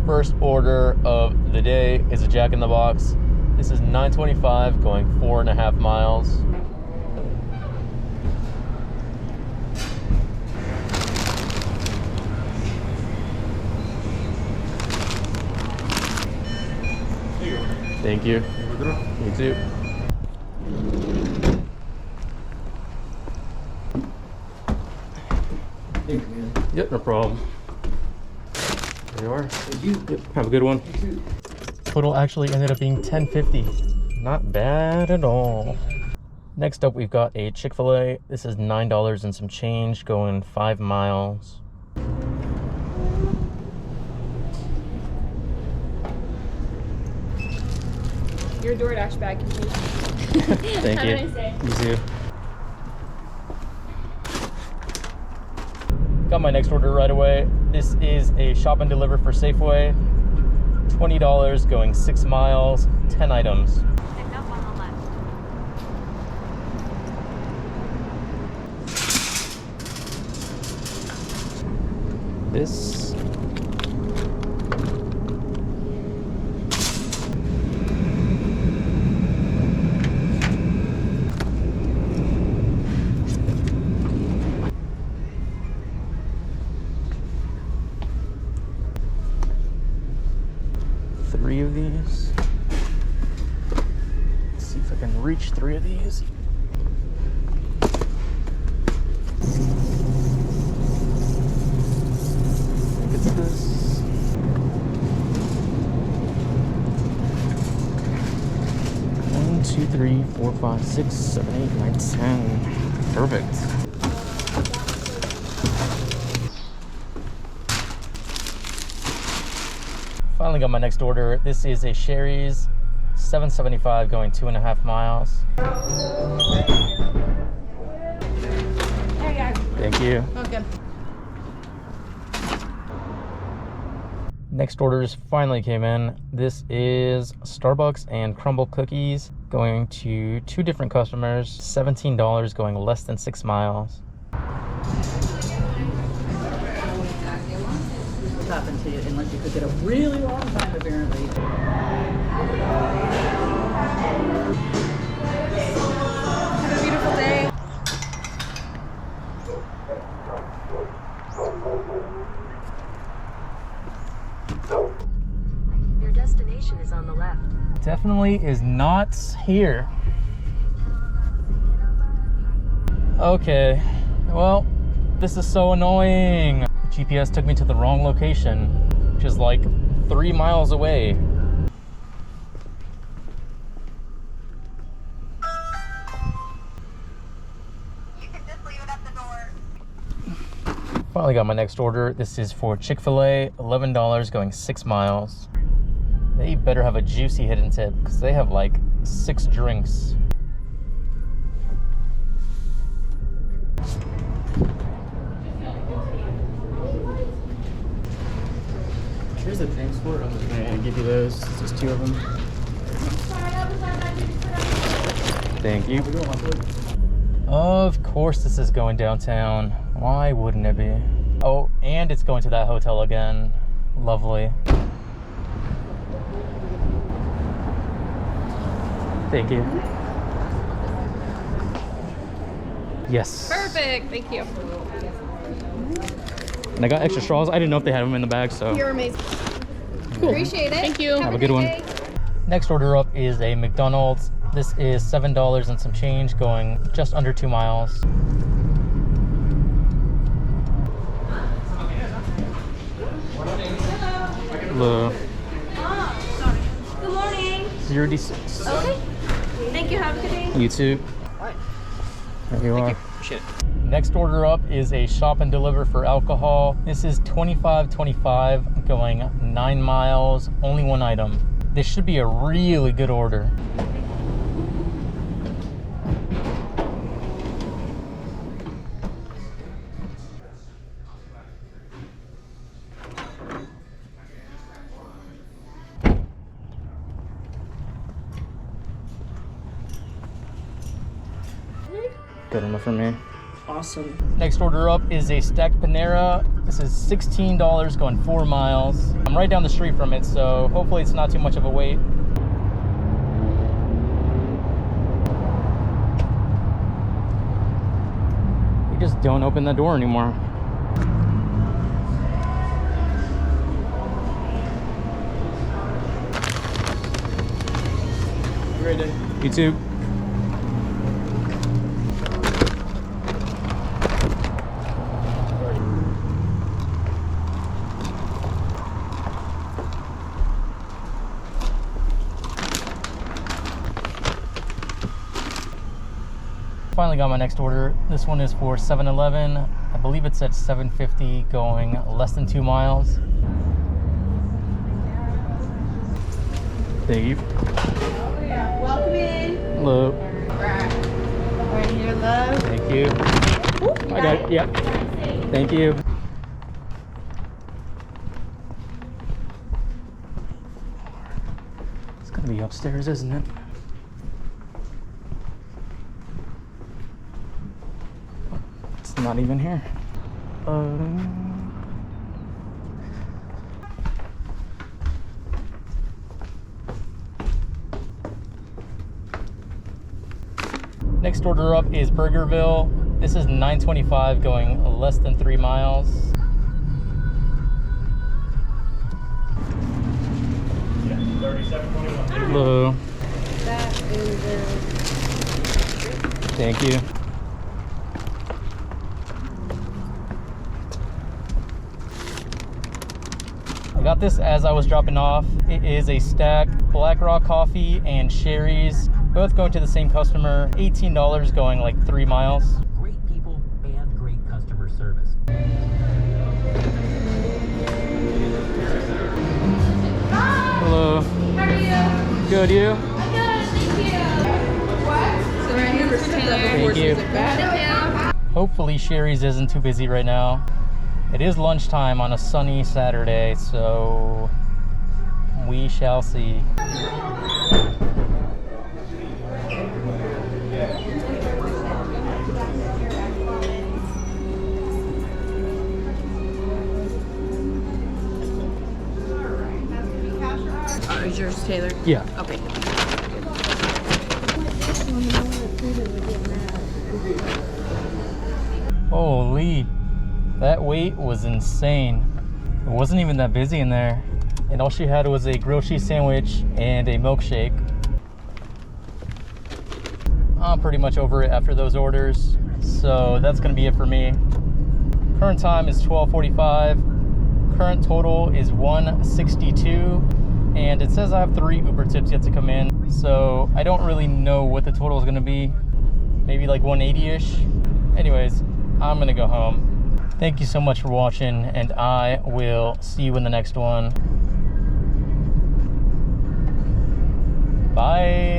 First order of the day is a Jack in the Box. This is $9.25 going 4.5 miles. Thank you. You too. Thank you, man. Yep, no problem. There you are. Thank you. Yep, have a good one. Total actually ended up being $10.50. Not bad at all. Next up, we've got a Chick-fil-A. This is $9 and some change going 5 miles. Your DoorDash bag can take. Thank you. Have a nice day. You too. Got my next order right away. This is a shop and deliver for Safeway. $20 going 6 miles, 10 items. Pick up on the left. This. Three of these. Let's see if I can reach 3 of these. I think it's this. One, two, three, 4, 5, 6, 7, 8, 9, 10. Perfect. Finally got my next order. This is a Sherry's, $7.75 going 2.5 miles. There you go. Thank you. Okay. Next orders finally came in. This is Starbucks and Crumble cookies going to 2 different customers. $17 going less than 6 miles. Happen to you unless you cook it a really long time, apparently. Have a beautiful day. Your destination is on the left. Definitely is not here. Okay, well, this is so annoying. GPS took me to the wrong location, which is like 3 miles away. You can just leave it at the door. Finally got my next order. This is for Chick-fil-A, $11 going 6 miles. They better have a juicy hidden tip because they have like 6 drinks. Here's the transport. I'm just gonna give you those. It's just 2 of them. Thank you. Of course this is going downtown. Why wouldn't it be? Oh, and it's going to that hotel again. Lovely. Thank you. Yes. Perfect. Thank you. And I got extra straws. I didn't know if they had them in the bag, so. You're amazing. Cool. Appreciate it. Thank you. Have a good one. day. Next order up is a McDonald's. This is $7 and some change going just under 2 miles. Hello. Good morning. 0D6. Okay. Thank you. Have a good day. You too. There you are. Appreciate it. Next order up is a shop and deliver for alcohol. This is $25.25 going 9 miles, only 1 item. This should be a really good order. Good enough for me. awesome. Next order up is a stacked Panera. This is $16 going 4 miles. I'm right down the street from it, so hopefully it's not too much of a wait. You just don't open the door anymore. Have a great day. You too. Finally got my next order. This one is for 7-Eleven. I believe it's at $7.50 going less than 2 miles. Thank you. Oh, yeah. Welcome in. Hello. Right here, love. Thank you. I got it. Yep. Thank you. It's gonna be upstairs, isn't it? It's not even here. Next order up is Burgerville. This is $9.25 going less than 3 miles. Hello. That is Thank you. I got this as I was dropping off. It is a stack Black Rock coffee and Sherry's, both going to the same customer. $18 going like 3 miles. Great people and great customer service. Hello. How are you? Good, you? I'm good, thank you. What? So right here for Taylor. Thank you. Thank you. Hopefully Sherry's isn't too busy right now. It is lunchtime on a sunny Saturday, so we shall see. Is yours Taylor? Yeah. Okay. Holy, that wait was insane. It wasn't even that busy in there. And all she had was a grilled cheese sandwich and a milkshake. I'm pretty much over it after those orders. So that's gonna be it for me. Current time is 12:45. Current total is 162. And it says I have 3 Uber tips yet to come in. So I don't really know what the total is gonna be. Maybe like 180-ish. Anyways, I'm gonna go home. Thank you so much for watching, and I will see you in the next one. Bye.